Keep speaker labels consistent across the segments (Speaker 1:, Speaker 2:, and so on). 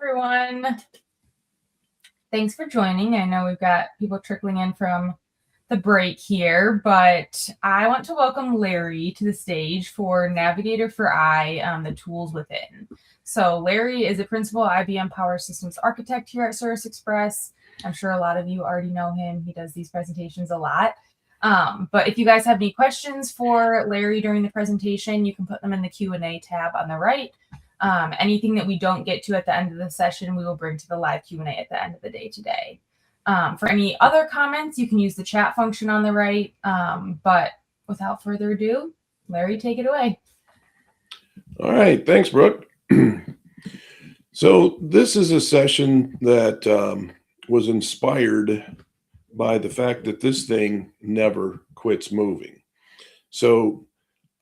Speaker 1: everyone. Thanks for joining. I know we've got people trickling in from the break here, but I want to welcome Larry to the stage for Navigator for the tools within. So Larry is a principal IBM Power Systems architect here at Service Express. I'm sure a lot of you already know him. He does these presentations a lot. But if you guys have any questions for Larry during the presentation, you can put them in the Q&A tab on the right. Anything that we don't get to at the end of the session, we will bring to the live Q&A at the end of the day today. For any other comments, you can use the chat function on the right. But without further ado, Larry, take it away.
Speaker 2: All right. Thanks, Brooke. So this is a session that was inspired by the fact that this thing never quits moving. So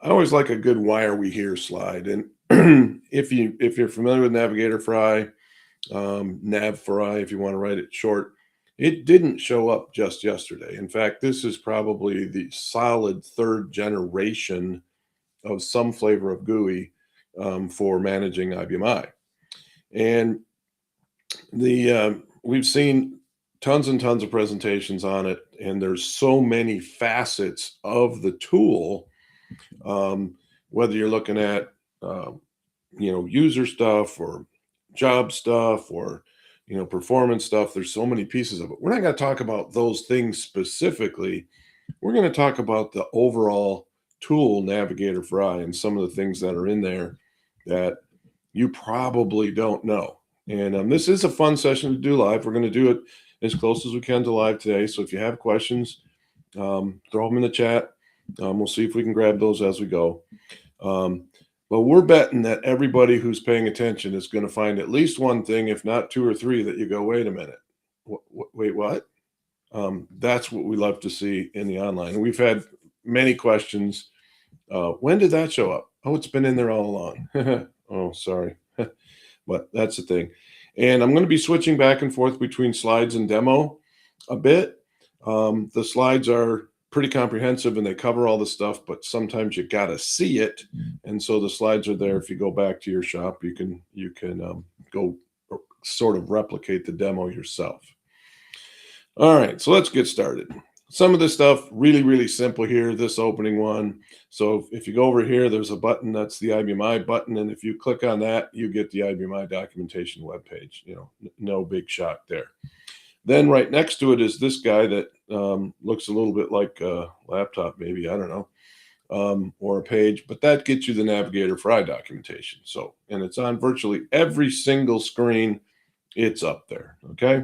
Speaker 2: I always like a good why are we here slide. And if you're familiar with Navigator for Nav for I, if you want to write it short, it didn't show up just yesterday. In fact, this is probably the solid third generation of some flavor of GUI for managing IBM I. And we've seen tons and tons of presentations on it, and there's so many facets of the tool, whether you're looking at user stuff or job stuff or performance stuff. There's so many pieces of it. We're not going to talk about those things specifically. We're going to talk about the overall tool Navigator for I and some of the things that are in there that you probably don't know. And this is a fun session to do live. We're going to do it as close as we can to live today. So if you have questions, throw them in the chat. We'll see if we can grab those as we go. But we're betting that everybody who's paying attention is going to find at least one thing, if not two or three, that you go, wait a minute. Wait, what? That's what we love to see in the online. And we've had many questions. When did that show up? Oh, it's been in there all along. Oh, sorry. But that's the thing. And I'm going to be switching back and forth between slides and demo a bit. The slides are pretty comprehensive and they cover all the stuff, but sometimes you got to see it. And so the slides are there. If you go back to your shop, you can go sort of replicate the demo yourself. All right, so let's get started. Some of this stuff really, really simple here, this opening one. So if you go over here, there's a button, that's the IBM I button. And if you click on that, you get the IBM I documentation webpage. No big shock there. Then right next to it is this guy that looks a little bit like a laptop, maybe, I don't know, or a page, but that gets you the Navigator for I documentation. So, and it's on virtually every single screen. It's up there, okay?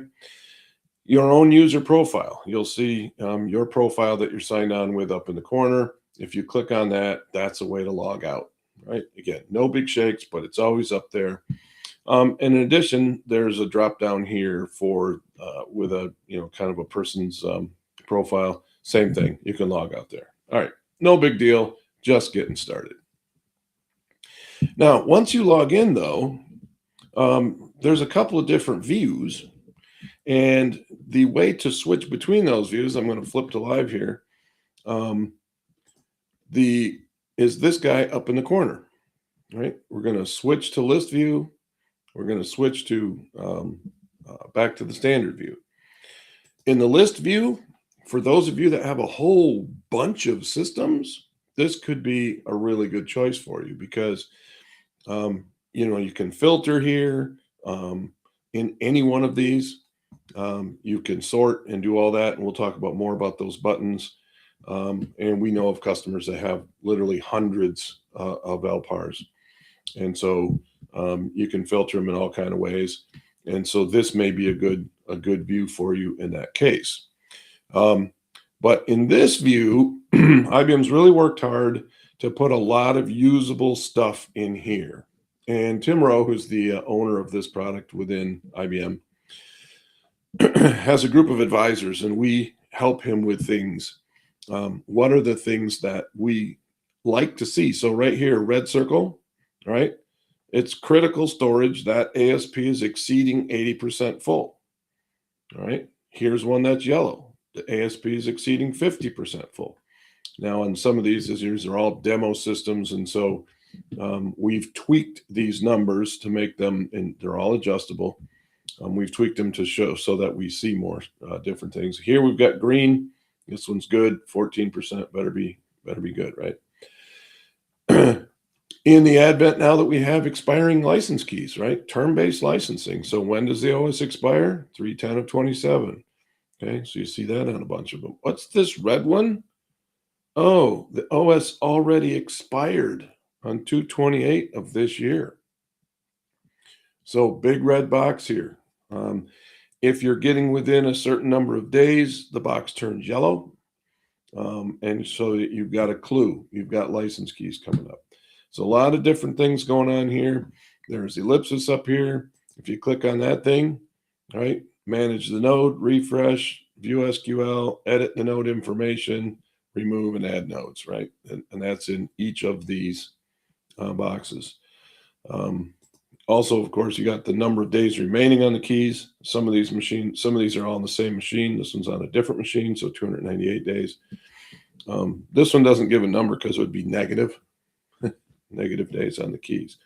Speaker 2: Your own user profile. You'll see your profile that you're signed on with up in the corner. If you click on that, that's a way to log out, right? Again, no big shakes, but it's always up there. And in addition, there's a drop down here for with a kind of a person's profile. Same thing. You can log out there. All right, no big deal. Just getting started. Now, once you log in, though, there's a couple of different views. And the way to switch between those views, I'm going to flip to live here, is this guy up in the corner, right? We're going to switch to list view. We're going to switch to back to the standard view. In the list view, for those of you that have a whole bunch of systems, this could be a really good choice for you because, you can filter here in any one of these. You can sort and do all that, and we'll talk about more about those buttons. And we know of customers that have literally hundreds of LPARs, and so you can filter them in all kind of ways. And so this may be a good view for you in that case. But in this view, IBM's really worked hard to put a lot of usable stuff in here. And Tim Rowe, who's the owner of this product within IBM, has a group of advisors, and we help him with things. What are the things that we like to see? So right here, red circle, right? It's critical storage. That ASP is exceeding 80% full. All right. Here's one that's yellow. The ASP is exceeding 50% full. Now, on some of these are all demo systems, and so We've tweaked these numbers to make them, and they're all adjustable. We've tweaked them to show so that we see more different things. Here we've got green. This one's good. 14% better be good, right? In the advent now that we have expiring license keys, right? Term-based licensing. So when does the OS expire? 3/10 of 27. Okay, so you see that on a bunch of them. What's this red one? Oh, the OS already expired on 2/28 of this year. So big red box here. If you're getting within a certain number of days, the box turns yellow. And so you've got a clue. You've got license keys coming up. So a lot of different things going on here. There's ellipsis up here. If you click on that thing, right, manage the node, refresh, view SQL, edit the node information, remove and add nodes, right? And that's in each of these boxes. Also, of course, you got the number of days remaining on the keys. Some of these are all on the same machine. This one's on a different machine, so 298 days. This one doesn't give a number because it would be negative days on the keys.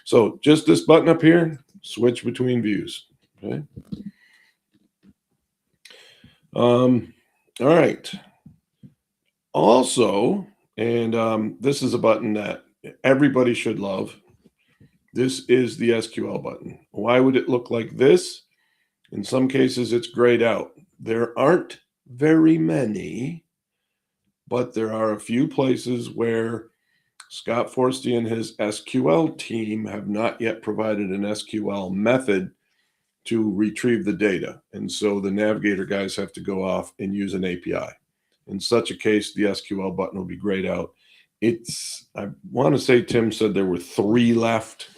Speaker 2: So just this button up here, switch between views. Okay. All right. Also, and this is a button that everybody should love. This is the SQL button. Why would it look like this? In some cases, it's grayed out. There aren't very many, but there are a few places where Scott Forsty and his SQL team have not yet provided an SQL method to retrieve the data. And so the Navigator guys have to go off and use an API. In such a case, the SQL button will be grayed out. I want to say Tim said there were 3 left,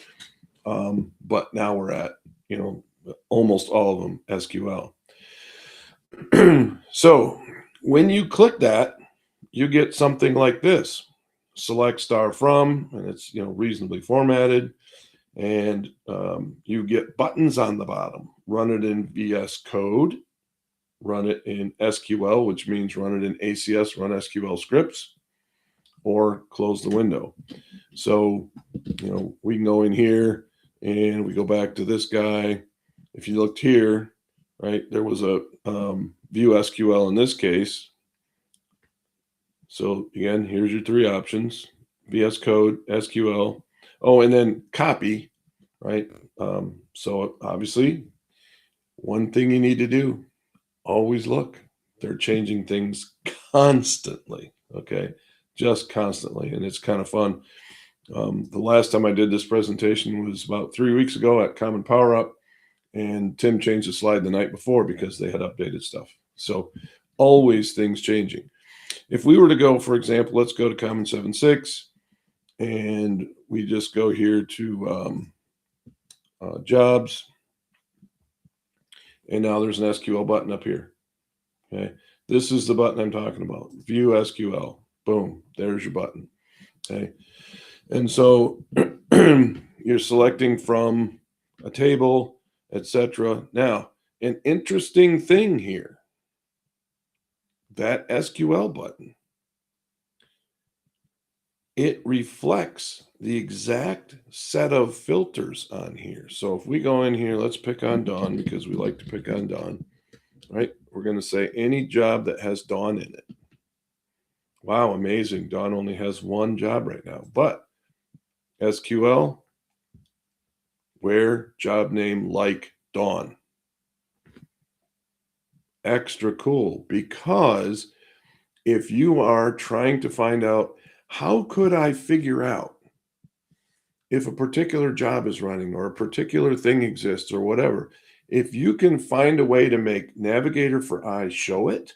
Speaker 2: but now we're at, almost all of them SQL. So when you click that, you get something like this. Select star from, and it's reasonably formatted, and you get buttons on the bottom. Run it in VS Code, run it in SQL, which means run it in ACS, run SQL scripts, or close the window. So we can go in here and we go back to this guy. If you looked here, right, there was a view SQL in this case. So again, here's your 3 options: VS Code, SQL. Oh, and then copy, right? So obviously, one thing you need to do, always look. They're changing things constantly, okay? Just constantly, and it's kind of fun. The last time I did this presentation was about 3 weeks ago at Common Power Up, and Tim changed the slide the night before because they had updated stuff. So always things changing. If we were to go, for example, let's go to Common 7.6, and we just go here to jobs, and now there's an SQL button up here. Okay, this is the button I'm talking about. View SQL. Boom, there's your button. Okay, and so you're selecting from a table, etc. Now, an interesting thing here, that SQL button, it reflects the exact set of filters on here. So if we go in here, let's pick on Dawn because we like to pick on Dawn, right? We're going to say any job that has Dawn in it. Wow, amazing. Dawn only has 1 job right now, but SQL, where job name like Dawn. Extra cool, because if you are trying to find out, how could I figure out if a particular job is running or a particular thing exists or whatever, if you can find a way to make Navigator for I show it,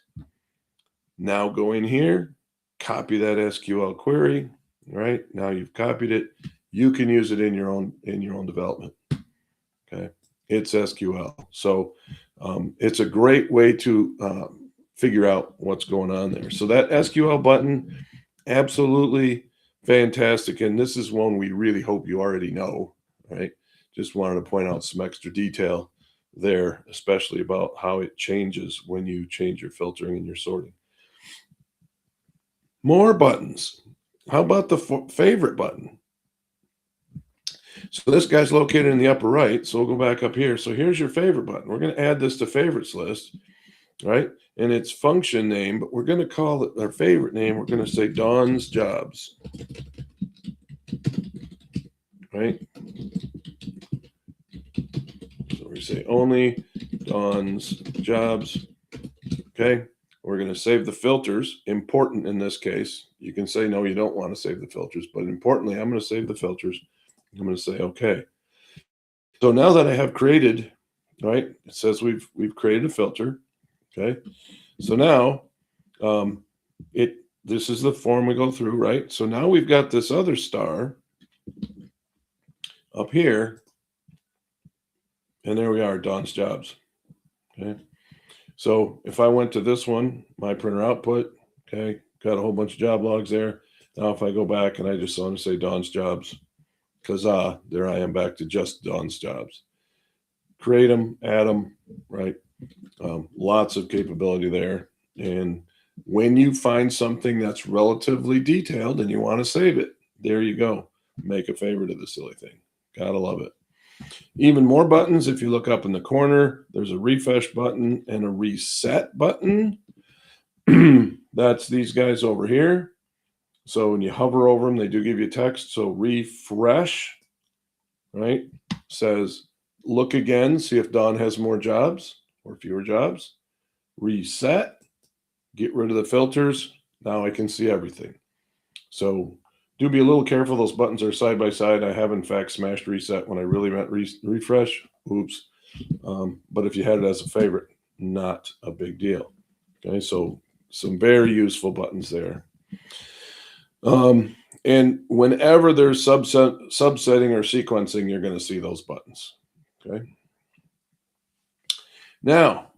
Speaker 2: now go in here, copy that SQL query, right? Now you've copied it. You can use it in your own development. Okay, it's SQL. So it's a great way to figure out what's going on there. So that SQL button, absolutely fantastic. And this is one we really hope you already know, right? Just wanted to point out some extra detail there, especially about how it changes when you change your filtering and your sorting. More buttons. How about the favorite button? So this guy's located in the upper right. So we'll go back up here. So here's your favorite button. We're going to add this to favorites list, right? And its function name, but we're going to call it our favorite name. We're going to say Dawn's Jobs, right? So we say only Dawn's Jobs. Okay. We're going to save the filters. Important in this case. You can say, no, you don't want to save the filters, but importantly, I'm going to save the filters. I'm going to say, okay. So now that I have created, right, it says we've created a filter. Okay. So now this is the form we go through, right? So now we've got this other star up here. And there we are, Dawn's Jobs. Okay. So if I went to this one, my printer output, okay, got a whole bunch of job logs there. Now if I go back and I just want to say Dawn's Jobs, there I am back to just Dawn's Jobs. Create them, add them, right? Lots of capability there. And when you find something that's relatively detailed and you want to save it, there you go. Make a favorite of the silly thing. Gotta love it. Even more buttons. If you look up in the corner, there's a refresh button and a reset button. That's these guys over here. So when you hover over them, they do give you text. So refresh, right, says look again, see if Dawn has more jobs or fewer jobs. Reset, get rid of the filters. Now I can see everything. So do be a little careful. Those buttons are side by side. I have, in fact, smashed reset when I really meant refresh. Oops. But if you had it as a favorite, not a big deal. Okay, so some very useful buttons there. And whenever there's subsetting or sequencing, you're going to see those buttons. Okay. Now,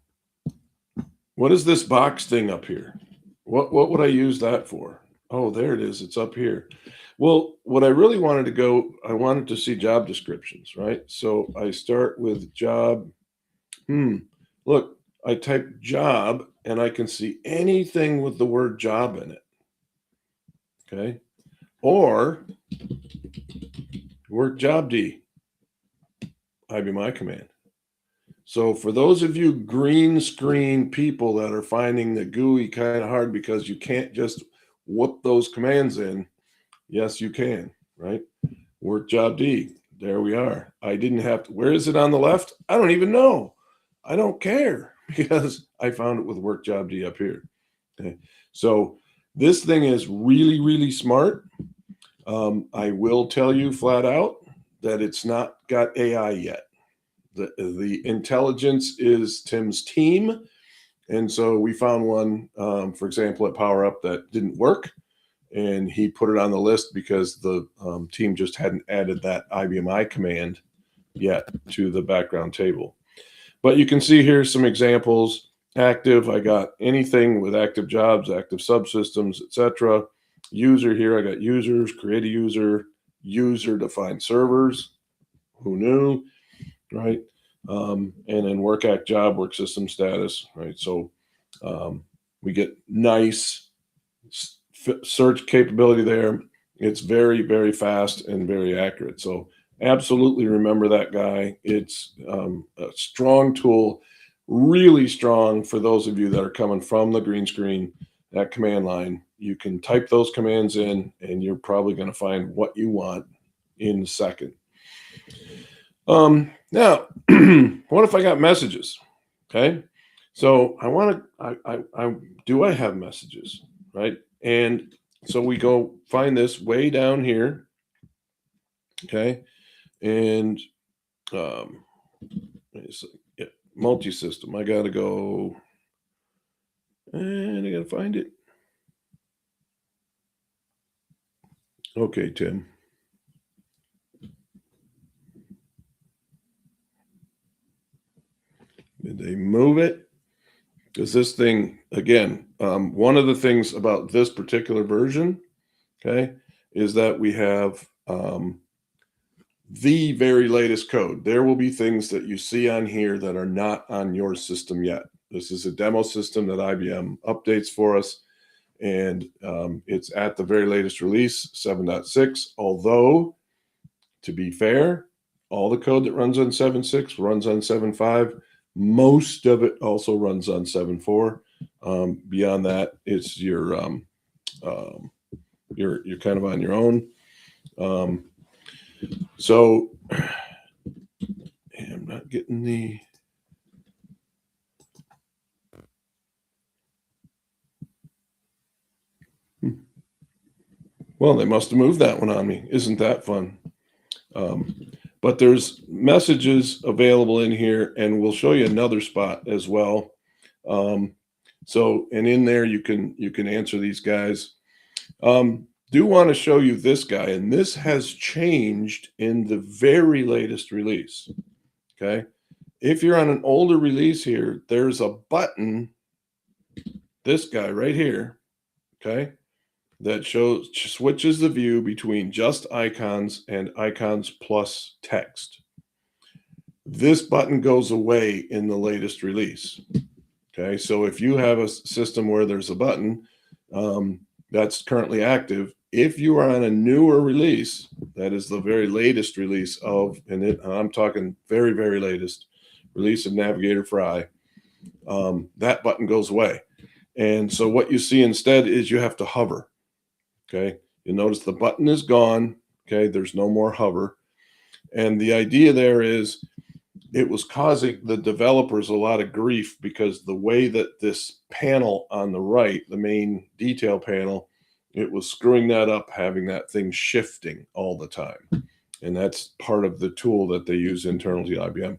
Speaker 2: what is this box thing up here? What would I use that for? Oh, there it is. It's up here. Well, what I really wanted I wanted to see job descriptions, right? So I start with job. Look, I type job and I can see anything with the word job in it. Okay. Or work job D, iBMI command. So for those of you green screen people that are finding the GUI kind of hard because you can't just whoop those commands in, yes, you can, right? Work job D. There we are. I didn't have to. Where is it on the left? I don't even know. I don't care because I found it with work job D up here. Okay. So this thing is really, really smart. I will tell you flat out that it's not got AI yet. The intelligence is Tim's team. And so we found one, for example, at Power Up that didn't work. And he put it on the list because the team just hadn't added that iBMI command yet to the background table. But you can see here some examples. Active, I got anything with active jobs, active subsystems, etc. User here, I got users, create a user, user define servers. Who knew, right? And then work act job, work system status, right? So we get nice search capability there. It's very, very fast and very accurate. So absolutely remember that guy. It's a strong tool, really strong for those of you that are coming from the green screen, that command line. You can type those commands in and you're probably going to find what you want in a second. Now, what if I got messages? Okay. So do I have messages, right? And so we go find this way down here. Okay. And multi-system. I got to go and I got to find it. Okay, Tim. Did they move it? Because this thing, again, one of the things about this particular version, okay, is that we have the very latest code. There will be things that you see on here that are not on your system yet. This is a demo system that IBM updates for us, and it's at the very latest release, 7.6, although to be fair, all the code that runs on 7.6 runs on 7.5. Most of it also runs on 7.4. Beyond that, it's you're kind of on your own. So I'm not getting the. Well, they must have moved that one on me. Isn't that fun? But there's messages available in here, and we'll show you another spot as well. So, and in there you can answer these guys. Do want to show you this guy, and this has changed in the very latest release. Okay, if you're on an older release here, there's a button, this guy right here, okay, that switches the view between just icons and icons plus text. This button goes away in the latest release. Okay, so if you have a system where there's a button that's currently active, if you are on a newer release, that is the very latest release of, and I'm talking very, very latest release of Navigator for I, that button goes away. And so what you see instead is you have to hover. Okay, you notice the button is gone. Okay, there's no more hover. And the idea there is it was causing the developers a lot of grief because the way that this panel on the right, the main detail panel, it was screwing that up, having that thing shifting all the time. And that's part of the tool that they use internally to IBM.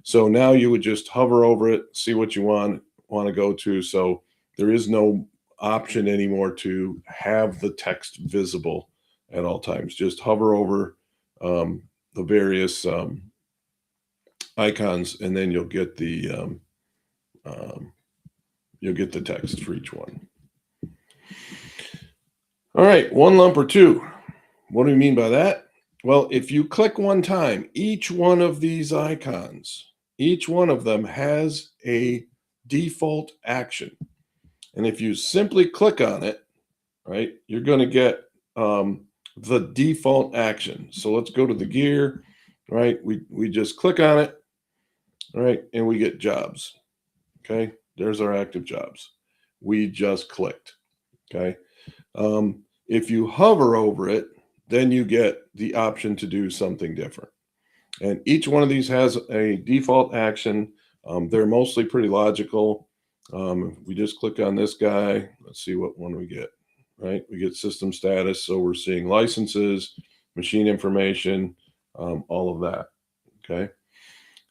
Speaker 2: So now you would just hover over it, see what you want to go to. So there is no option anymore to have the text visible at all times. Just hover over the various icons, and then you'll get the text for each one. All right, one lump or two. What do we mean by that? Well, if you click one time, each one of these icons, each one of them has a default action. And if you simply click on it, right, you're going to get the default action. So let's go to the gear, right? We just click on it, right, and we get jobs. Okay, there's our active jobs. We just clicked. Okay, if you hover over it, then you get the option to do something different. And each one of these has a default action. They're mostly pretty logical. If we just click on this guy, let's see what one we get, right? We get system status. So we're seeing licenses, machine information, all of that, okay?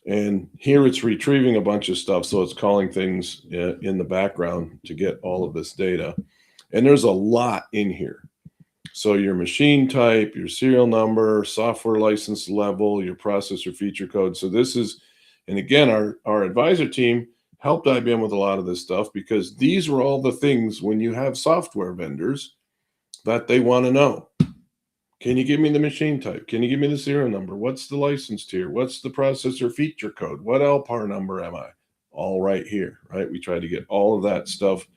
Speaker 2: And here it's retrieving a bunch of stuff. So it's calling things in the background to get all of this data. And there's a lot in here. So your machine type, your serial number, software license level, your processor feature code. So this is, and again, our advisor team helped IBM with a lot of this stuff because these were all the things when you have software vendors that they want to know. Can you give me the machine type? Can you give me the serial number? What's the license tier? What's the processor feature code? What LPAR number am I? All right here, right? We try to get all of that stuff,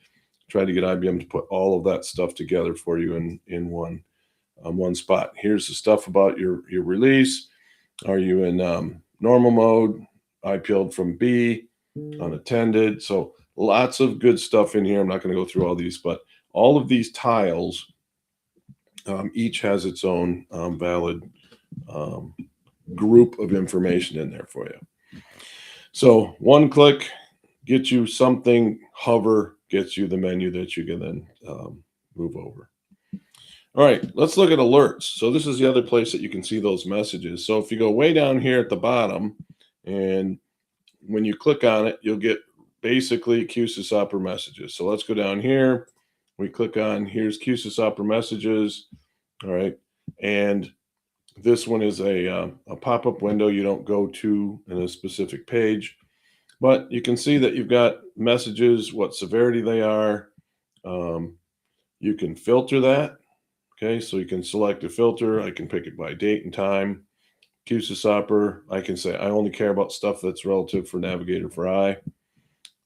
Speaker 2: try to get IBM to put all of that stuff together for you in one spot. Here's the stuff about your release. Are you in normal mode? IPL'd from B, unattended. So lots of good stuff in here. I'm not going to go through all these, but all of these tiles each has its own valid group of information in there for you. So one click gets you something, hover gets you the menu that you can then move over. All right, let's look at alerts. So this is the other place that you can see those messages. So if you go way down here at the bottom, and when you click on it, you'll get basically QSys Opera messages. So let's go down here. We click on, here's QSys Opera messages. All right. And this one is a pop-up window you don't go to in a specific page. But you can see that you've got messages, what severity they are. You can filter that. Okay, so you can select a filter. I can pick it by date and time. QSys Opera, I can say I only care about stuff that's relative for Navigator for I.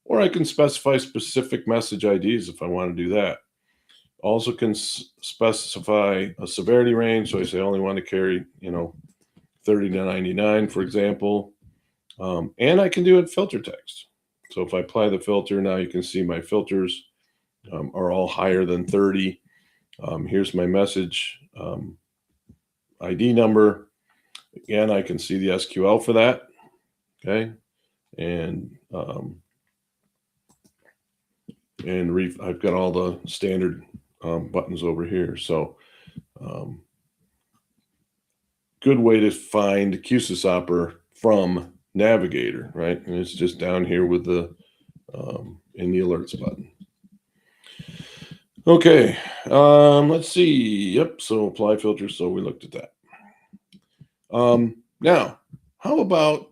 Speaker 2: Or I can specify specific message IDs if I want to do that. Also can specify a severity range. So I say I only want to carry, 30 to 99, for example. And I can do it filter text. So if I apply the filter, now you can see my filters are all higher than 30. Here's my message ID number. Again, I can see the SQL for that. Okay. And I've got all the standard buttons over here. So good way to find QSysOper from Navigator, right? And it's just down here with the in the alerts button. Okay, let's see. Yep, so apply filter. So we looked at that. Now, how about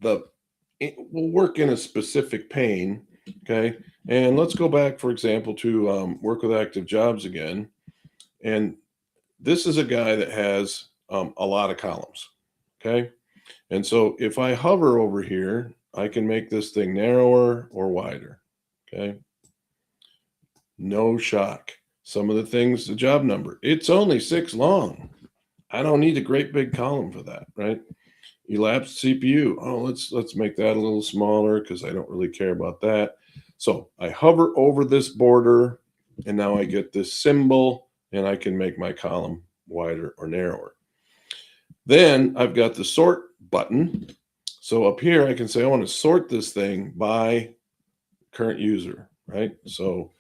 Speaker 2: we'll work in a specific pane, okay? And let's go back, for example, to work with active jobs again. And this is a guy that has a lot of columns, okay? And so if I hover over here, I can make this thing narrower or wider, okay? No shock. Some of the things, the job number, it's only 6 long. I don't need a great big column for that, right? Elapsed CPU. Oh, let's make that a little smaller because I don't really care about that. So I hover over this border and now I get this symbol and I can make my column wider or narrower. Then I've got the sort button. So up here I can say I want to sort this thing by current user, right? So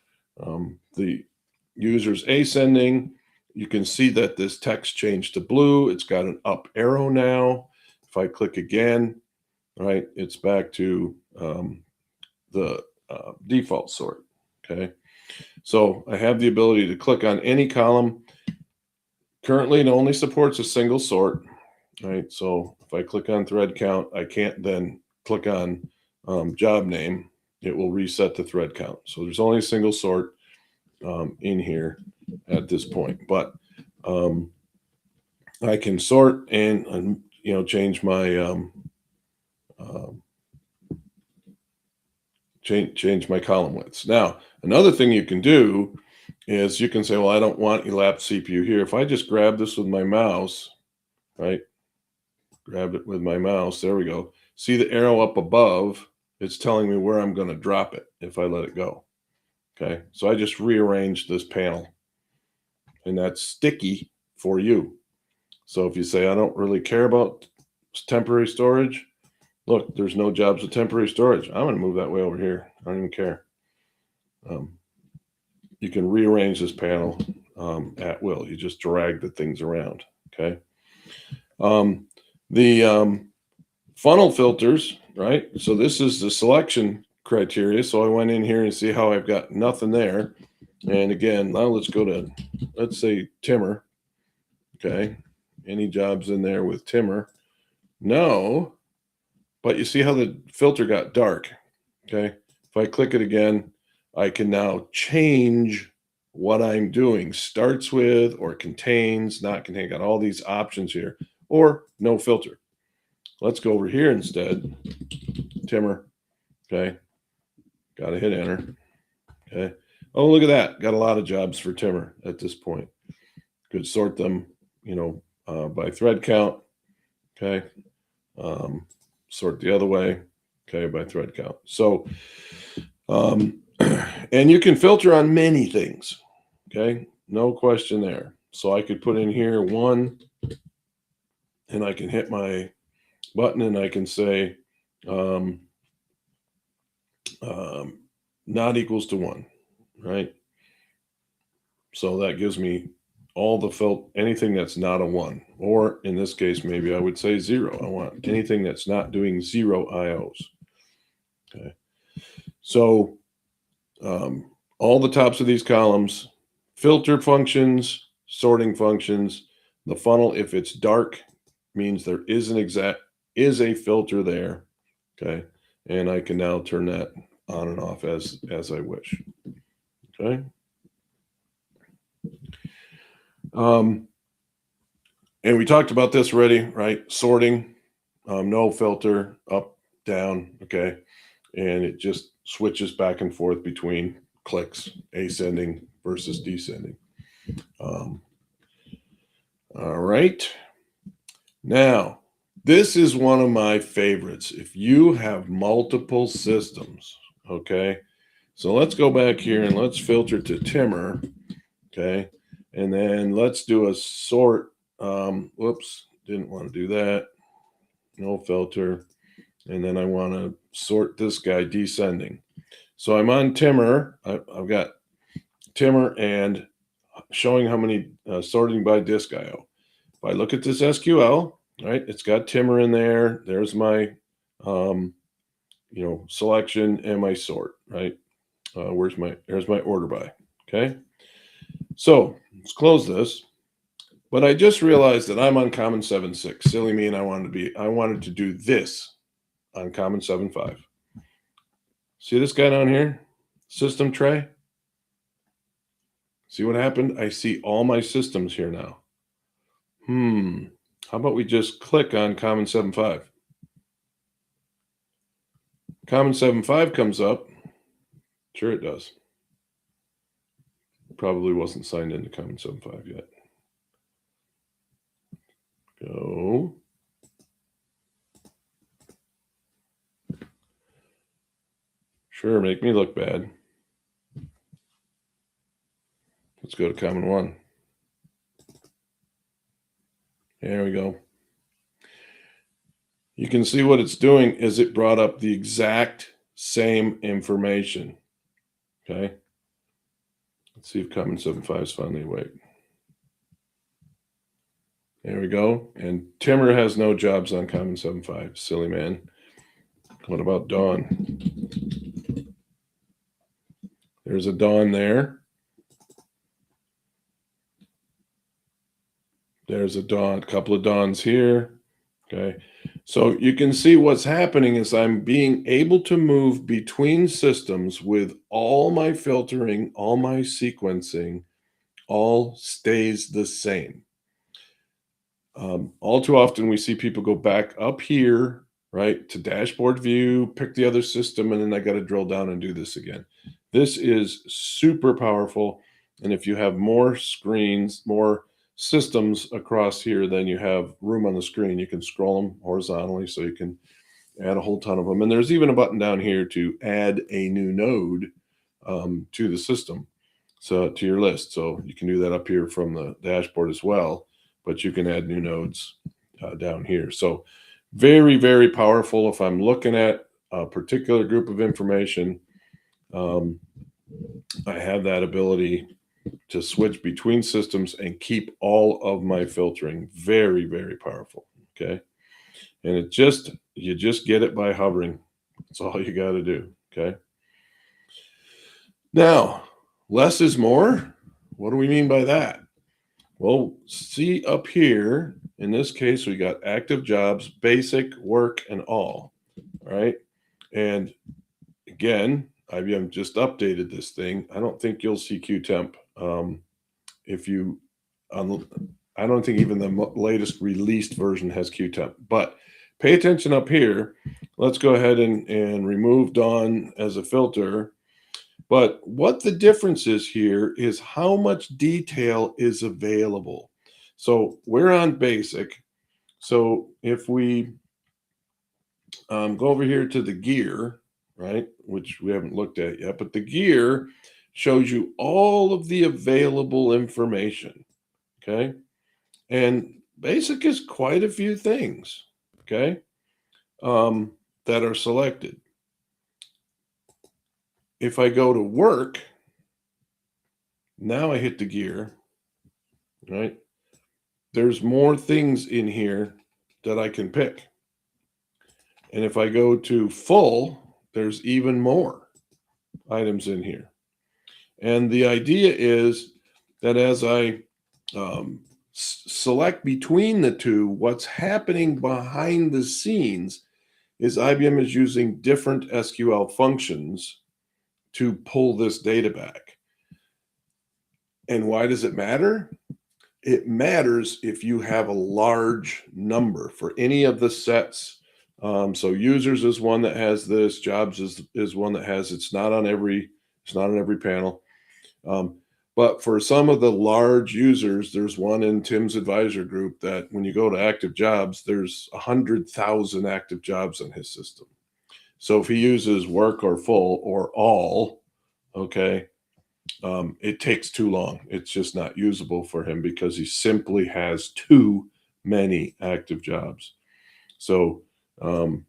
Speaker 2: the user's ascending. You can see that this text changed to blue. It's got an up arrow now. If I click again, right, it's back to the default sort, okay? So I have the ability to click on any column. Currently, it only supports a single sort, right? So if I click on thread count, I can't then click on job name. It will reset the thread count. So there's only a single sort in here at this point, but I can sort and change my change my column widths. Now, another thing you can do is you can say, well, I don't want elapsed CPU here. If I just grab this with my mouse, right? Grab it with my mouse. There we go. See the arrow up above? It's telling me where I'm going to drop it if I let it go. Okay, so I just rearranged this panel, and that's sticky for you. So if you say, I don't really care about temporary storage, look, there's no jobs with temporary storage. I'm going to move that way over here. I don't even care. You can rearrange this panel at will. You just drag the things around, okay? The funnel filters, right? So this is the selection criteria. So I went in here and see how I've got nothing there. And again, now let's go to, let's say Timmer, okay? Any jobs in there with Timmer? No, but you see how the filter got dark, okay? If I click it again, I can now change what I'm doing. Starts with or contains, not contain, got all these options here, or no filter. Let's go over here instead. Timmer, okay? Got to hit enter, okay? Oh, look at that. Got a lot of jobs for Timmer at this point. Could sort them, by thread count, okay? Sort the other way, okay, by thread count. So, and you can filter on many things, okay? No question there. So I could put in here 1, and I can hit my button, and I can say not equals to 1, right? So that gives me all the anything that's not a 1, or in this case, maybe I would say 0. I want anything that's not doing 0 IOs. Okay. So all the tops of these columns, filter functions, sorting functions. The funnel, if it's dark, means there is a filter there. Okay. And I can now turn that on and off as I wish. Okay. And we talked about this already, right? Sorting, no filter, up, down, okay? And it just switches back and forth between clicks, ascending versus descending. All right. Now, This is one of my favorites. If you have multiple systems, okay? So let's go back here and let's filter to Timmer, okay? And then let's do a sort. Whoops, didn't want to do that. No filter. And then I want to sort this guy descending. So I'm on Timmer. I've got Timmer and showing how many sorting by disk IO. If I look at this SQL, right, it's got Timmer in there. There's my, selection and my sort, right? There's my order by, okay? So let's close this. But I just realized that I'm on Common 7.6. Silly me, and I wanted to do this on Common 7.5. See this guy down here? System tray. See what happened? I see all my systems here now. How about we just click on Common 7.5? Common 7.5 comes up. Sure it does. Probably wasn't signed into Common 7.5 yet. Go. Sure, make me look bad. Let's go to Common 1. There we go. You can see what it's doing is it brought up the exact same information. Okay. Let's see if Common 7.5 is finally awake. There we go. And Timmer has no jobs on Common 7.5. Silly man. What about Dawn? There's a Dawn there. There's a Dawn, a couple of Dawns here. Okay. So you can see what's happening is I'm being able to move between systems with all my filtering, all my sequencing, all stays the same. All too often we see people go back up here, right, to dashboard view, pick the other system, and then I got to drill down and do this again. This is super powerful. And if you have more screens, more systems across here, then you have room on the screen. You can scroll them horizontally so you can add a whole ton of them. And there's even a button down here to add a new node to the system, so to your list. So you can do that up here from the dashboard as well, but you can add new nodes down here. So very, very powerful. If I'm looking at a particular group of information, I have that ability to switch between systems and keep all of my filtering. Very, very powerful. Okay. And you just get it by hovering. That's all you got to do. Okay. Now, less is more. What do we mean by that? Well, see up here, in this case, we got active jobs, basic, work, and all. All right. And again, IBM just updated this thing. I don't think you'll see QTemp. I don't think even the latest released version has QTemp, but pay attention up here. Let's go ahead and remove Dawn as a filter. But what the difference is here is how much detail is available. So we're on basic. So if we go over here to the gear, right, which we haven't looked at yet, but the gear shows you all of the available information, okay? And basic is quite a few things, okay, that are selected. If I go to work, now I hit the gear, right? There's more things in here that I can pick. And if I go to full, there's even more items in here. And the idea is that as I select between the two, what's happening behind the scenes is IBM is using different SQL functions to pull this data back. And why does it matter? It matters if you have a large number for any of the sets. So users is one that has this, jobs is one that has, it's not on every panel. But for some of the large users, there's one in Tim's advisor group that when you go to active jobs, there's 100,000 active jobs on his system. So if he uses work or full or all, okay, it takes too long. It's just not usable for him because he simply has too many active jobs. So, the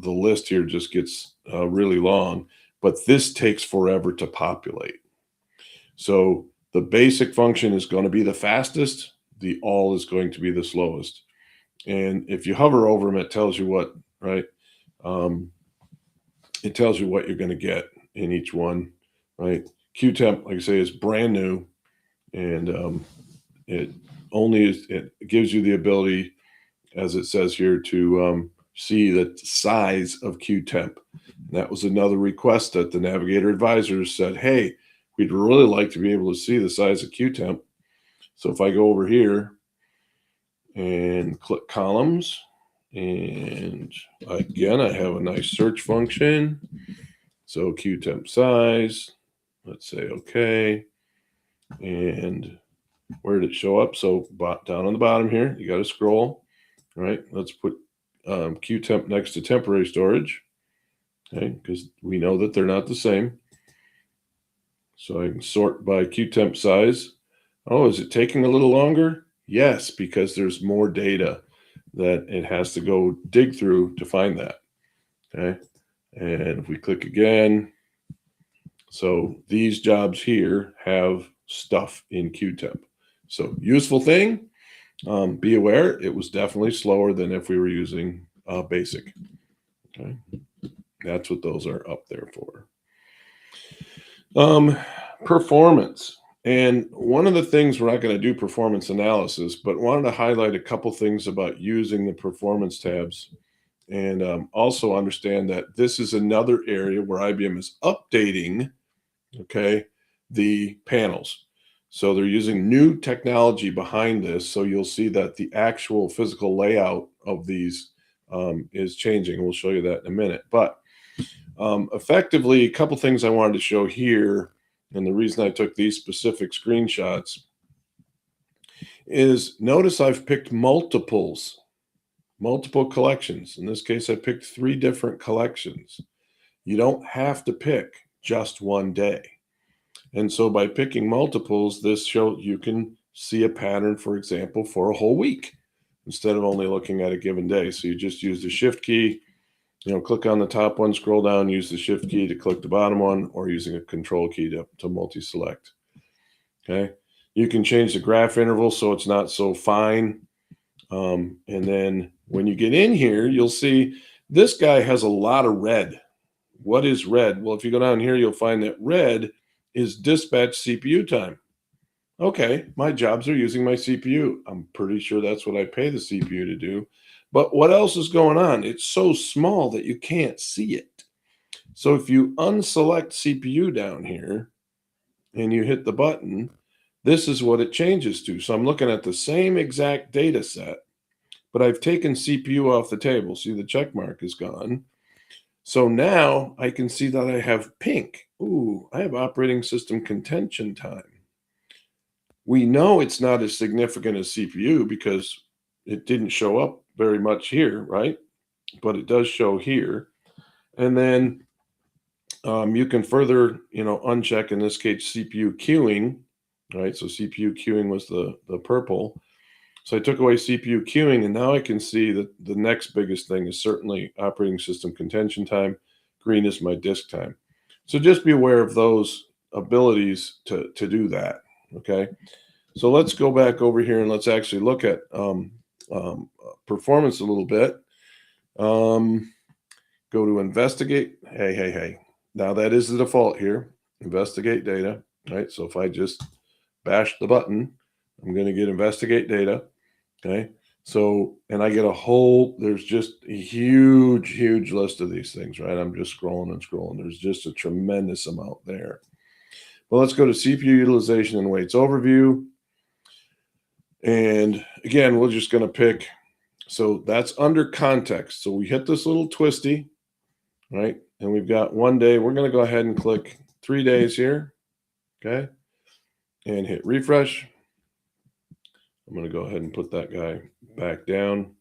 Speaker 2: list here just gets really long, but this takes forever to populate. So the basic function is going to be the fastest. The all is going to be the slowest. And if you hover over them, it tells you what, right? It tells you what you're going to get in each one, right? Qtemp, like I say, is brand new, and it gives you the ability, as it says here, to see the size of Qtemp. That was another request that the Navigator advisors said, hey, we'd really like to be able to see the size of Qtemp. So if I go over here and click columns, and again, I have a nice search function. So Qtemp size, let's say okay. And where did it show up? So down on the bottom here, you got to scroll, right? Let's put Qtemp next to temporary storage, okay? Because we know that they're not the same. So I can sort by Qtemp size. Oh, is it taking a little longer? Yes, because there's more data that it has to go dig through to find that, okay? And if we click again, so these jobs here have stuff in Qtemp. So useful thing, be aware, it was definitely slower than if we were using basic, okay? That's what those are up there for. Performance. And one of the things, we're not going to do performance analysis, but wanted to highlight a couple things about using the performance tabs, and also understand that this is another area where IBM is updating, okay, the panels. So they're using new technology behind this. So you'll see that the actual physical layout of these is changing. We'll show you that in a minute. But effectively, a couple things I wanted to show here, and the reason I took these specific screenshots is, notice I've picked multiple collections. In this case, I picked 3 different collections. You don't have to pick just one day. And so by picking multiples, this shows you can see a pattern, for example, for a whole week instead of only looking at a given day. So you just use the shift key, click on the top one, scroll down, use the shift key to click the bottom one, or using a control key to multi-select. Okay. You can change the graph interval so it's not so fine. And then when you get in here, you'll see this guy has a lot of red. What is red? Well, if you go down here, you'll find that red is dispatch CPU time. Okay, my jobs are using my CPU. I'm pretty sure that's what I pay the CPU to do. But what else is going on? It's so small that you can't see it. So if you unselect CPU down here and you hit the button, this is what it changes to. So I'm looking at the same exact data set, but I've taken CPU off the table. See, the check mark is gone. So now I can see that I have pink. Ooh, I have operating system contention time. We know it's not as significant as CPU because it didn't show up very much here, right? But it does show here. And then you can further, uncheck, in this case, CPU queuing, right? So CPU queuing was the purple. So I took away CPU queuing, and now I can see that the next biggest thing is certainly operating system contention time. Green is my disk time. So just be aware of those abilities to do that, okay? So let's go back over here and let's actually look at performance a little bit. Go to investigate. Hey. Now that is the default here. Investigate data, right? So if I just bash the button, I'm going to get investigate data, okay? So, and I get there's just a huge list of these things, right? I'm just scrolling and scrolling. There's just a tremendous amount there. Well, let's go to CPU utilization and weights overview. And again, we're just going to pick, so that's under context. So we hit this little twisty, right? And we've got 1 day. We're going to go ahead and click 3 days here, okay? and hit refresh. I'm going to go ahead and put that guy back down.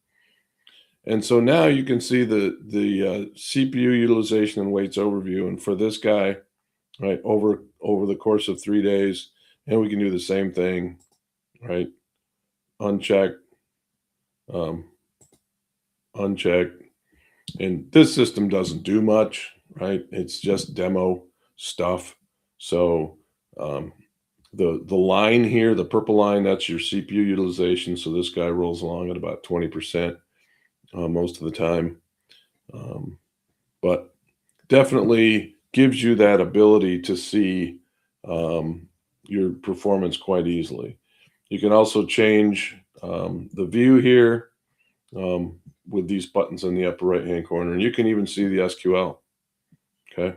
Speaker 2: And so now you can see the CPU utilization and weights overview. And for this guy, right, over the course of 3 days, and we can do the same thing, right? Uncheck, uncheck. And this system doesn't do much, right? It's just demo stuff. So the line here, the purple line, that's your CPU utilization. So this guy rolls along at about 20% most of the time. But definitely gives you that ability to see your performance quite easily. You can also change the view here with these buttons in the upper right hand corner, and you can even see the SQL. Okay,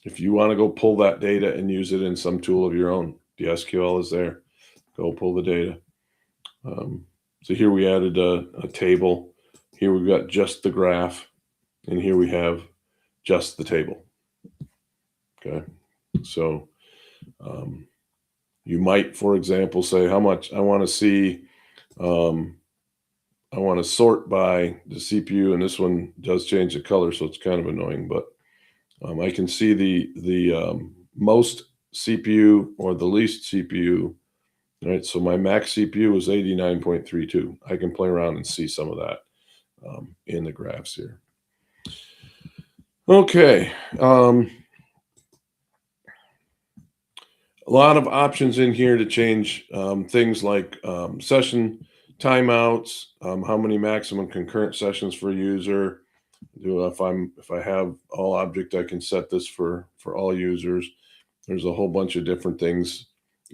Speaker 2: if you want to go pull that data and use it in some tool of your own, the SQL is there. Go pull the data. So here we added a table. Here we've got just the graph, and here we have just the table. Okay, so you might, for example, say how much I want to see. I want to sort by the CPU, and this one does change the color, so it's kind of annoying. But I can see the most CPU or the least CPU. Right, so my max CPU is 89.32. I can play around and see some of that in the graphs here. Okay. A lot of options in here to change things like session timeouts, how many maximum concurrent sessions for a user. If I have all object, I can set this for all users. There's a whole bunch of different things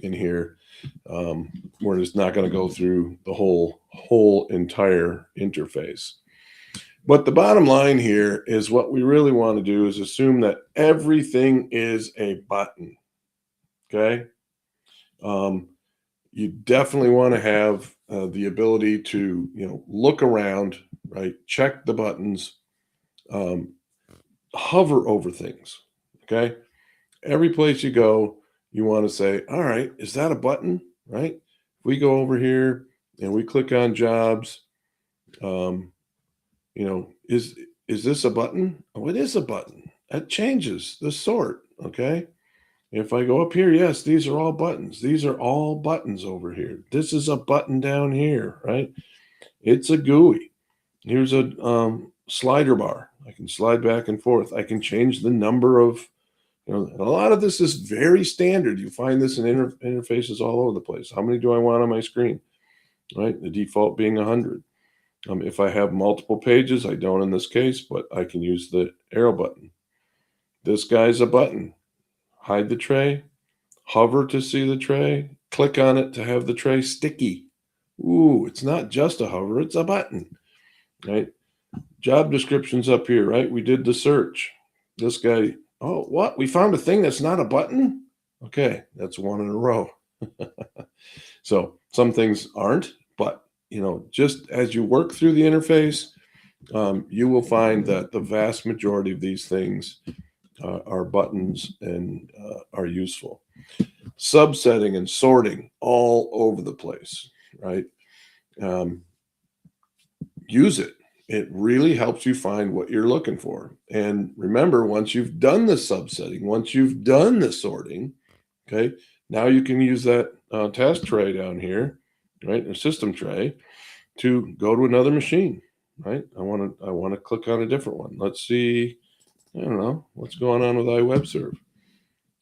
Speaker 2: in here. We're just not going to go through the whole entire interface. But the bottom line here is what we really want to do is assume that everything is a button. Okay. You definitely want to have the ability to, look around, right? Check the buttons, hover over things. Okay. Every place you go, you want to say, all right, is that a button? Right. If we go over here and we click on jobs, is this a button? Oh, it is a button. That changes the sort. Okay. If I go up here, yes, these are all buttons. These are all buttons over here. This is a button down here, right? It's a GUI. Here's a slider bar. I can slide back and forth. I can change the number of, a lot of this is very standard. You find this in interfaces all over the place. How many do I want on my screen, right? The default being 100. If I have multiple pages, I don't in this case, but I can use the arrow button. This guy's a button. Hide the tray, hover to see the tray, click on it to have the tray sticky. Ooh, it's not just a hover, it's a button, right? Job descriptions up here, right? We did the search. This guy, oh, what? We found a thing that's not a button? Okay, that's one in a row. So some things aren't, but, just as you work through the interface, you will find that the vast majority of these things are buttons and are useful. Subsetting and sorting all over the place, right? Use it. It really helps you find what you're looking for. And remember, once you've done the subsetting, once you've done the sorting, okay, now you can use that task tray down here, right, a system tray, to go to another machine, right? I want to click on a different one. Let's see. I don't know what's going on with iWebServe.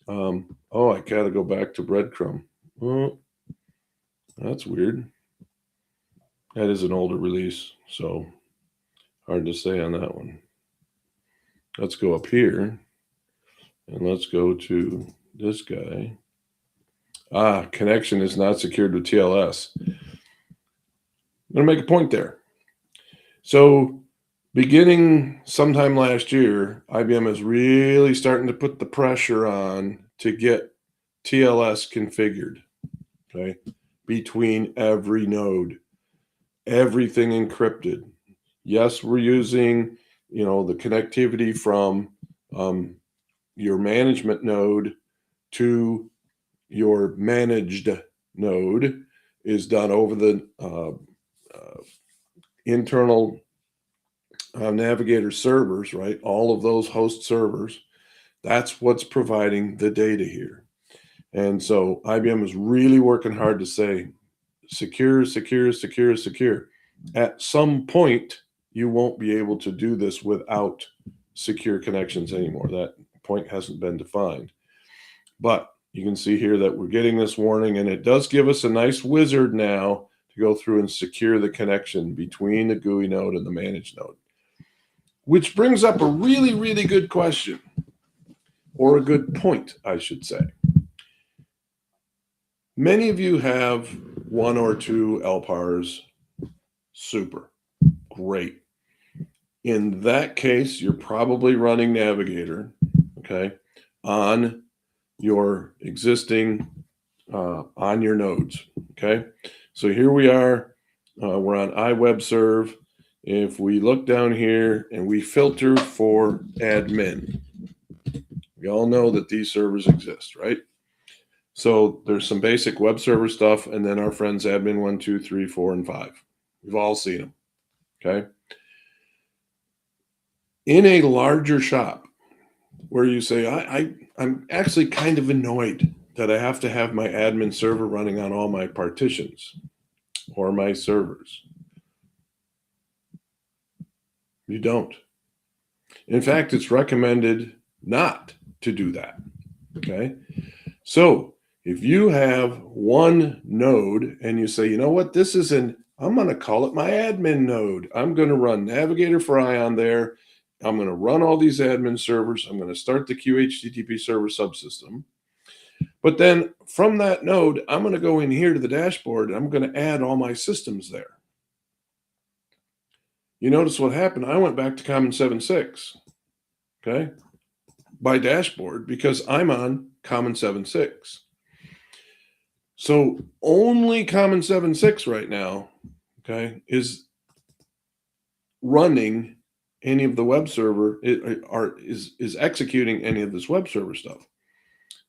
Speaker 2: I gotta go back to breadcrumb. Oh, that's weird. That is an older release, so hard to say on that one. Let's go up here and let's go to this guy. Connection is not secured with TLS. I'm gonna make a point there. So beginning sometime last year, IBM is really starting to put the pressure on to get TLS configured, okay, between every node, everything encrypted. Yes, we're using, the connectivity from your management node to your managed node is done over the internal Navigator servers, right? All of those host servers, that's what's providing the data here. And so IBM is really working hard to say secure, secure, secure, secure. At some point, you won't be able to do this without secure connections anymore. That point hasn't been defined. But you can see here that we're getting this warning, and it does give us a nice wizard now to go through and secure the connection between the GUI node and the managed node. Which brings up a really, really good question, or a good point, I should say. Many of you have one or two LPARs. Super, great. In that case, you're probably running Navigator, okay, on your existing, on your nodes, okay? So here we are, we're on iWebServe. If we look down here and we filter for admin, we all know that these servers exist, right? So there's some basic web server stuff, and then our friends admin 1, 2, 3, 4, and 5. We've all seen them, okay? In a larger shop where you say, I'm actually kind of annoyed that I have to have my admin server running on all my partitions or my servers. You don't. In fact, it's recommended not to do that, okay? So if you have one node and you say, you know what, this is I'm going to call it my admin node. I'm going to run Navigator for Ion there. I'm going to run all these admin servers. I'm going to start the QHTTP server subsystem. But then from that node, I'm going to go in here to the dashboard and I'm going to add all my systems there. You notice what happened? I went back to Common 7.6, okay, by dashboard because I'm on Common 7.6. So only Common 7.6 right now, okay, is running any of the web server, is executing any of this web server stuff.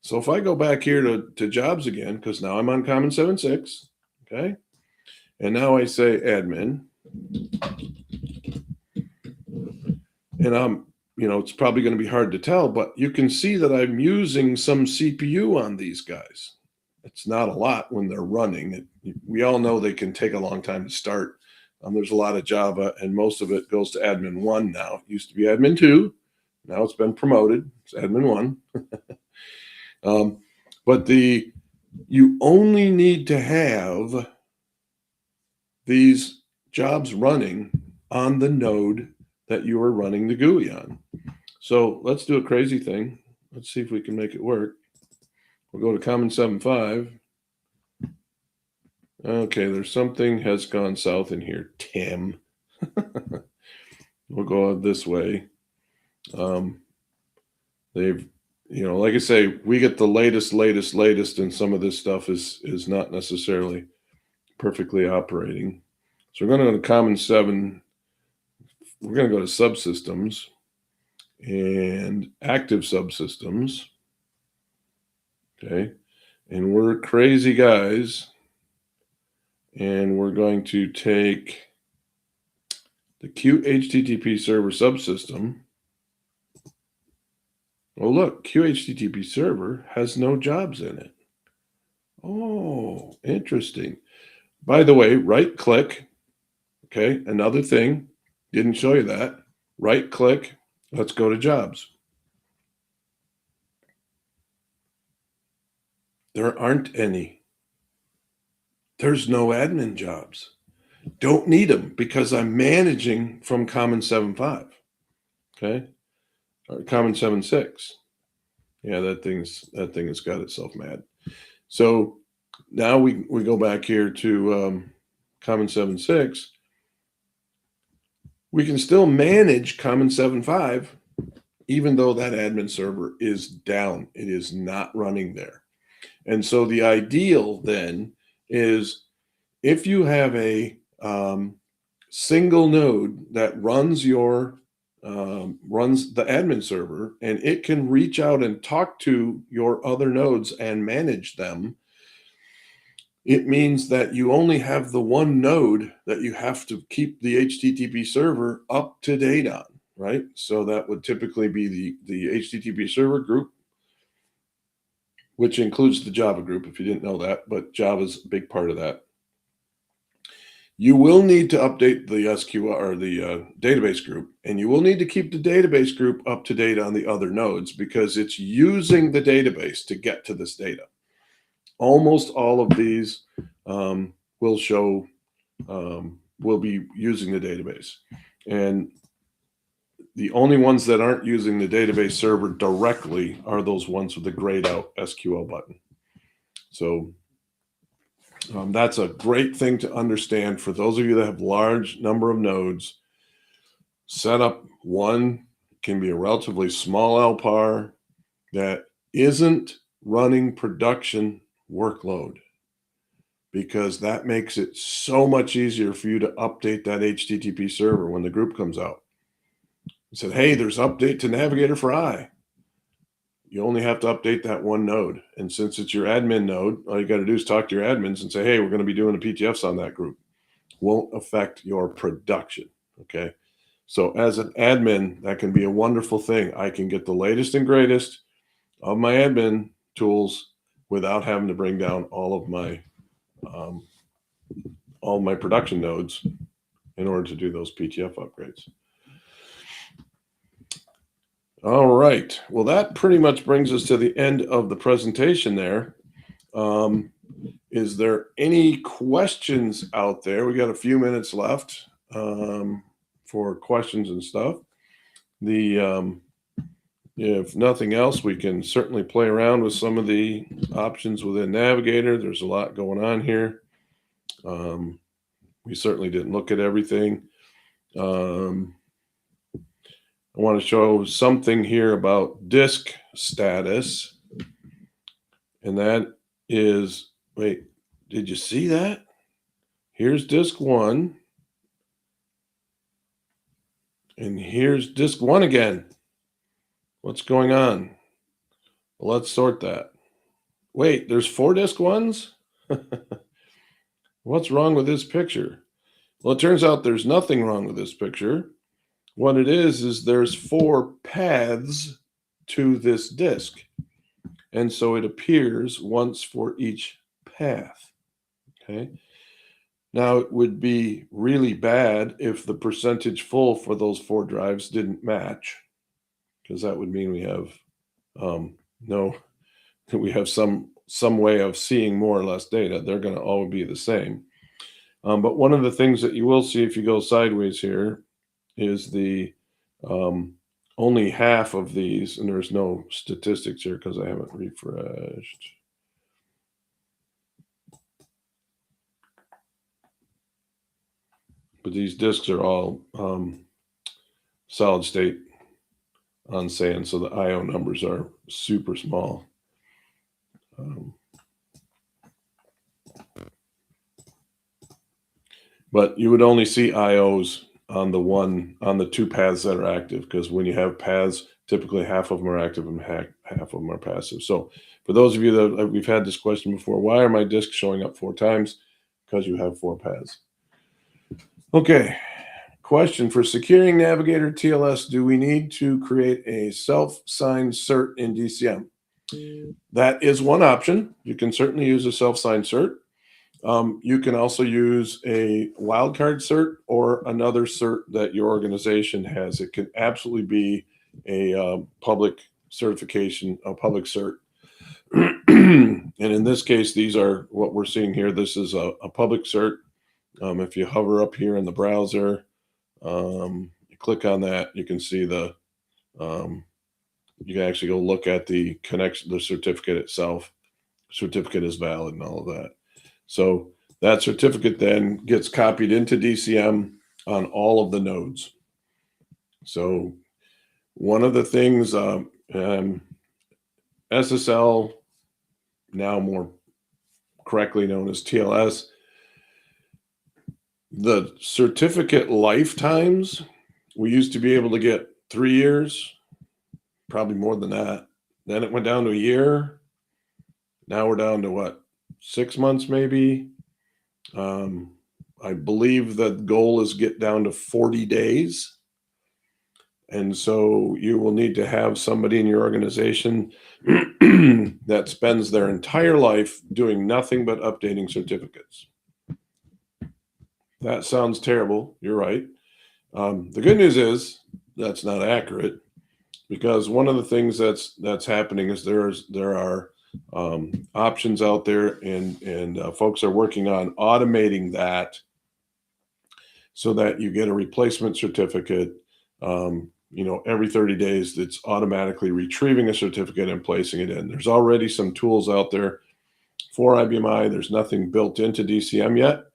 Speaker 2: So if I go back here to jobs again, because now I'm on Common 7.6, okay, and now I say admin, and it's probably going to be hard to tell, but you can see that I'm using some CPU on these guys. It's not a lot when they're running. We all know they can take a long time to start. There's a lot of Java, and most of it goes to admin 1 now. It used to be admin 2. Now it's been promoted. It's admin 1. But you only need to have these jobs running on the node that you are running the GUI on. So let's do a crazy thing. Let's see if we can make it work. We'll go to Common 7.5. Okay, there's something has gone south in here, Tim. We'll go this way. They've, like I say, we get the latest, and some of this stuff is not necessarily perfectly operating. So we're going to go to Common 7. We're going to go to subsystems and active subsystems. Okay, and we're crazy guys. And we're going to take the QHTTP server subsystem. Oh, look, QHTTP server has no jobs in it. Oh, interesting. By the way, right click. Okay, another thing, didn't show you that. Right click, let's go to jobs. There aren't any. There's no admin jobs. Don't need them because I'm managing from Common 7.5. Okay, or Common 7.6. Yeah, that thing has got itself mad. So now we go back here to Common 7.6. We can still manage Common 7.5, even though that admin server is down. It is not running there. And so the ideal then is if you have a single node that runs your runs the admin server, and it can reach out and talk to your other nodes and manage them. It means that you only have the one node that you have to keep the HTTP server up to date on, right? So that would typically be the HTTP server group, which includes the Java group, if you didn't know that, but Java's a big part of that. You will need to update the SQL or the database group, and you will need to keep the database group up to date on the other nodes because it's using the database to get to this data. Almost all of these will show, will be using the database. And the only ones that aren't using the database server directly are those ones with the grayed out SQL button. So that's a great thing to understand for those of you that have large number of nodes. Set up one, can be a relatively small LPAR that isn't running production workload, because that makes it so much easier for you to update that HTTP server when the group comes out. You said, hey, there's update to Navigator for I. You only have to update that one node. And since it's your admin node, all you got to do is talk to your admins and say, hey, we're going to be doing the PTFs on that group. Won't affect your production, okay? So as an admin, that can be a wonderful thing. I can get the latest and greatest of my admin tools without having to bring down all of my production nodes in order to do those PTF upgrades. All right. Well, that pretty much brings us to the end of the presentation there. Is there any questions out there? We got a few minutes left for questions and stuff. If nothing else, we can certainly play around with some of the options within Navigator. There's a lot going on here. We certainly didn't look at everything. I want to show something here about disk status. And that is, wait, did you see that? Here's disk 1. And here's disk 1 again. What's going on? Well, let's sort that. Wait, there's 4 disk 1s? What's wrong with this picture? Well, it turns out there's nothing wrong with this picture. What it is there's 4 paths to this disk. And so it appears once for each path. Okay. Now, it would be really bad if the percentage full for those 4 drives didn't match, because that would mean we have we have some way of seeing more or less data. They're going to all be the same. But one of the things that you will see if you go sideways here is the only half of these, and there's no statistics here because I haven't refreshed. But these disks are all solid state on SAN, so the IO numbers are super small. But you would only see IOs on the 2 paths that are active, because when you have paths, typically half of them are active and half of them are passive. So for those of you that we've had this question before, why are my disks showing up 4 times? Because you have 4 paths. Okay. Question: for securing Navigator TLS, do we need to create a self-signed cert in DCM? That is one option. You can certainly use a self-signed cert. You can also use a wildcard cert or another cert that your organization has. It can absolutely be a public certification, a public cert. And in this case, these are what we're seeing here. This is a public cert. If you hover up here in the browser, you click on that, you can see you can actually go look at the connection, the certificate itself. Certificate is valid and all of that. So that certificate then gets copied into DCM on all of the nodes. So one of the things, SSL, now more correctly known as TLS, the certificate lifetimes, we used to be able to get 3 years, probably more than that. Then it went down to a year. Now we're down to what, 6 months maybe. I believe the goal is get down to 40 days. And so you will need to have somebody in your organization that spends their entire life doing nothing but updating certificates. That sounds terrible. You're right. The good news is that's not accurate, because one of the things that's happening is there are options out there, and folks are working on automating that so that you get a replacement certificate. Every 30 days, that's automatically retrieving a certificate and placing it in. There's already some tools out there for IBMI. There's nothing built into DCM yet.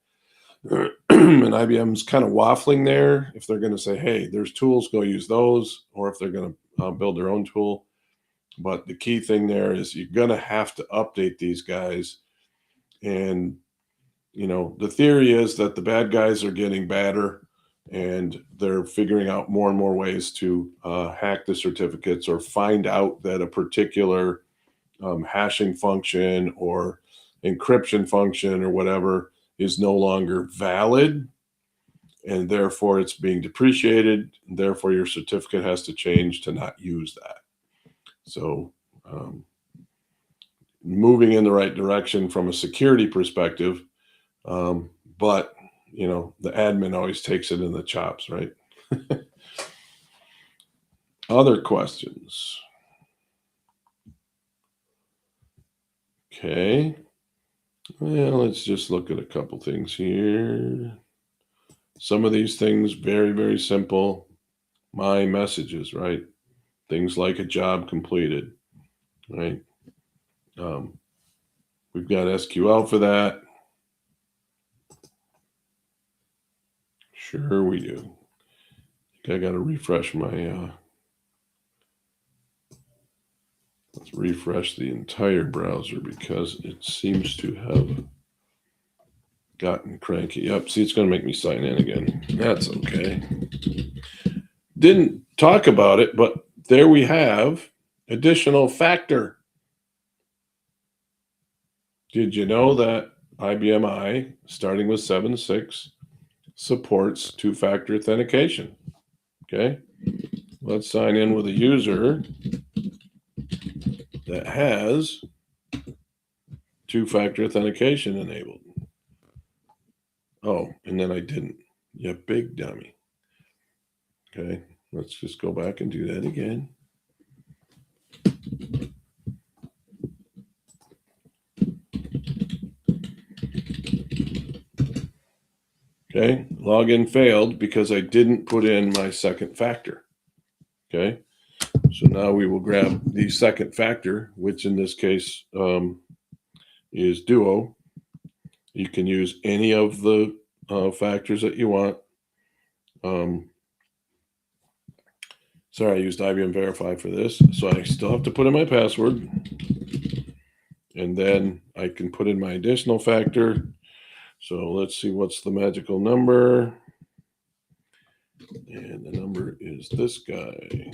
Speaker 2: And IBM's kind of waffling there. If they're going to say, hey, there's tools, go use those, or if they're going to build their own tool. But the key thing there is you're going to have to update these guys. And, the theory is that the bad guys are getting badder, and they're figuring out more and more ways to hack the certificates or find out that a particular hashing function or encryption function or whatever is no longer valid, and therefore it's being depreciated, and therefore your certificate has to change to not use that. So moving in the right direction from a security perspective, but the admin always takes it in the chops, right? Other questions? Okay. Well, let's just look at a couple things here. Some of these things, very, very simple. My messages, right? Things like a job completed, right? We've got SQL for that. Sure we do. I got to refresh my, let's refresh the entire browser because it seems to have gotten cranky. Yep, see, it's going to make me sign in again. That's okay. Didn't talk about it, but there we have additional factor. Did you know that IBM I, starting with 7.6, supports two-factor authentication? Okay, let's sign in with a user that has two-factor authentication enabled. Oh, and then I didn't. You big dummy. Okay, let's just go back and do that again. Okay, login failed because I didn't put in my second factor. Okay, so now we will grab the second factor, which in this case is Duo. You can use any of the factors that you want. Sorry, I used IBM Verify for this, so I still have to put in my password. And then I can put in my additional factor. So let's see, what's the magical number? And the number is this guy.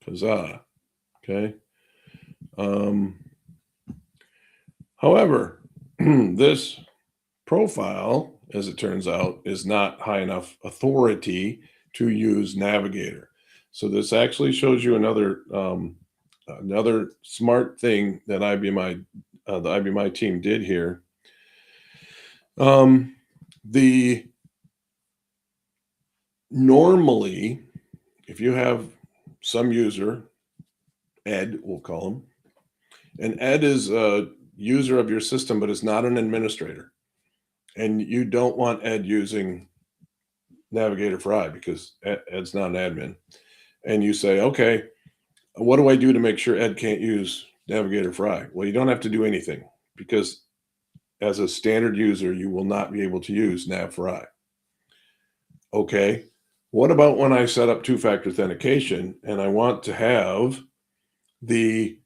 Speaker 2: Huzzah. Okay. However, this profile, as it turns out, is not high enough authority to use Navigator. So this actually shows you another smart thing that the IBMI team did here. Normally, if you have some user, Ed, we'll call him, and Ed is a user of your system, but is not an administrator. And you don't want Ed using Navigator for I because Ed's not an admin. And you say, okay, what do I do to make sure Ed can't use Navigator for I? Well, you don't have to do anything, because as a standard user, you will not be able to use Nav for I. Okay, what about when I set up two-factor authentication and I want to have the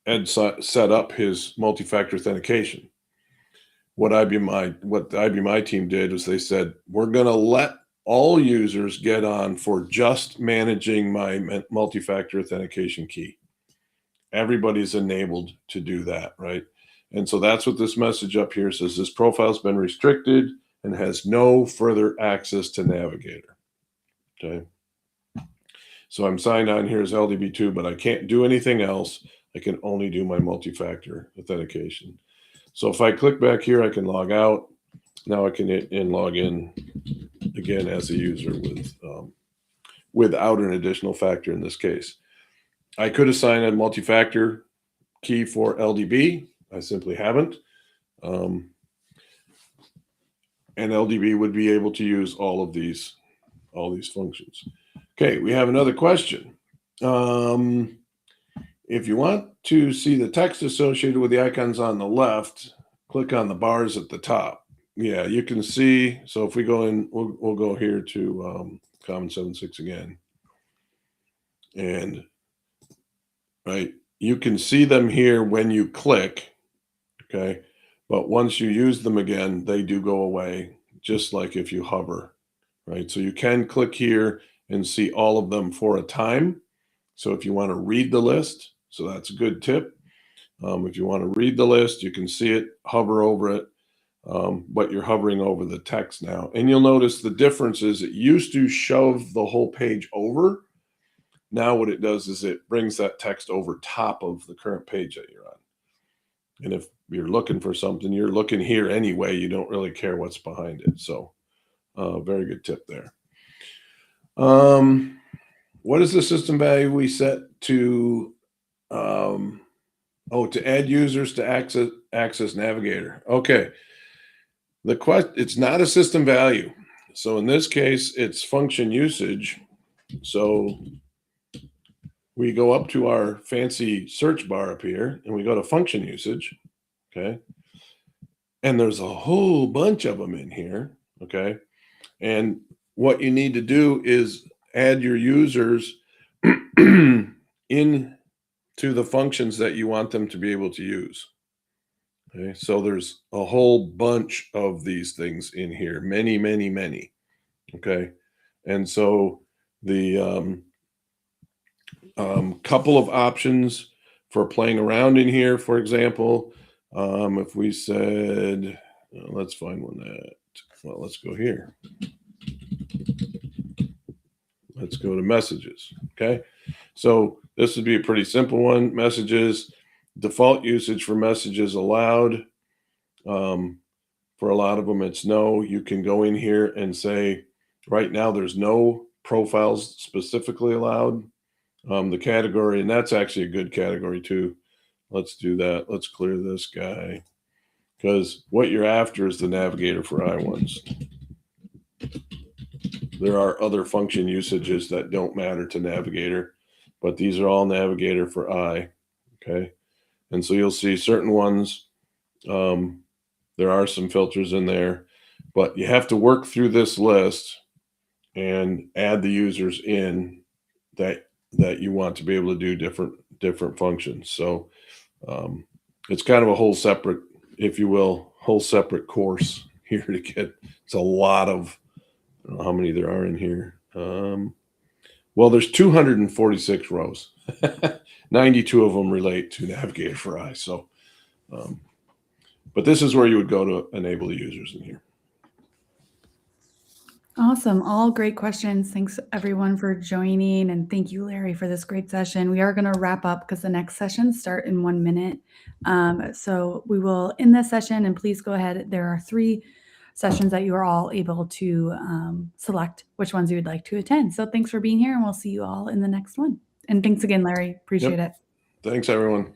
Speaker 2: Ed set up his multi-factor authentication. What the IBMI team did was they said, we're going to let all users get on for just managing my multi-factor authentication key. Everybody's enabled to do that, right? And so that's what this message up here says. This profile's been restricted and has no further access to Navigator. Okay. So I'm signed on here as LDB2, but I can't do anything else. I can only do my multi-factor authentication. So if I click back here, I can log out. Now I can hit and log in again as a user without an additional factor in this case. I could assign a multi-factor key for LDB. I simply haven't. And LDB would be able to use all these functions. Okay, we have another question. If you want to see the text associated with the icons on the left, click on the bars at the top. Yeah, you can see. So if we go in, we'll go here to Common 7.6 again. And right, you can see them here when you click, okay? But once you use them again, they do go away, just like if you hover, right? So you can click here and see all of them for a time. So if you want to read the list, so that's a good tip. If you want to read the list, you can see it, hover over it, but you're hovering over the text now. And you'll notice the difference is it used to shove the whole page over. Now what it does is it brings that text over top of the current page that you're on. And if you're looking for something, you're looking here anyway. You don't really care what's behind it. So very good tip there. What is the system value we set to, to add users to access Navigator? Okay. It's not a system value. So in this case, it's function usage. So we go up to our fancy search bar up here and we go to function usage. Okay. And there's a whole bunch of them in here. Okay. And what you need to do is add your users into the functions that you want them to be able to use. Okay, so there's a whole bunch of these things in here, many, many, many. Okay, and so the couple of options for playing around in here, for example, if we said, let's find one well, let's go here. Let's go to messages. Okay, so this would be a pretty simple one. Messages, default usage for messages allowed. For a lot of them, it's no. You can go in here and say, right now, there's no profiles specifically allowed. The category, and that's actually a good category too. Let's do that. Let's clear this guy because what you're after is the Navigator for I ones. There are other function usages that don't matter to Navigator, but these are all Navigator for I. Okay. And so you'll see certain ones, there are some filters in there, but you have to work through this list and add the users in that you want to be able to do different functions. So it's kind of a whole separate, if you will, whole separate course here to get. It's a lot of, I don't know how many there are in here. Well, there's 246 rows. 92 of them relate to Navigator for I. So, but this is where you would go to enable the users in here.
Speaker 3: Awesome. All great questions. Thanks everyone for joining. And thank you, Larry, for this great session. We are going to wrap up because the next sessions start in 1 minute. So we will end this session and please go ahead. There are 3 sessions that you are all able to select which ones you would like to attend. So thanks for being here and we'll see you all in the next one. And thanks again, Larry. Appreciate it.
Speaker 2: Thanks, everyone.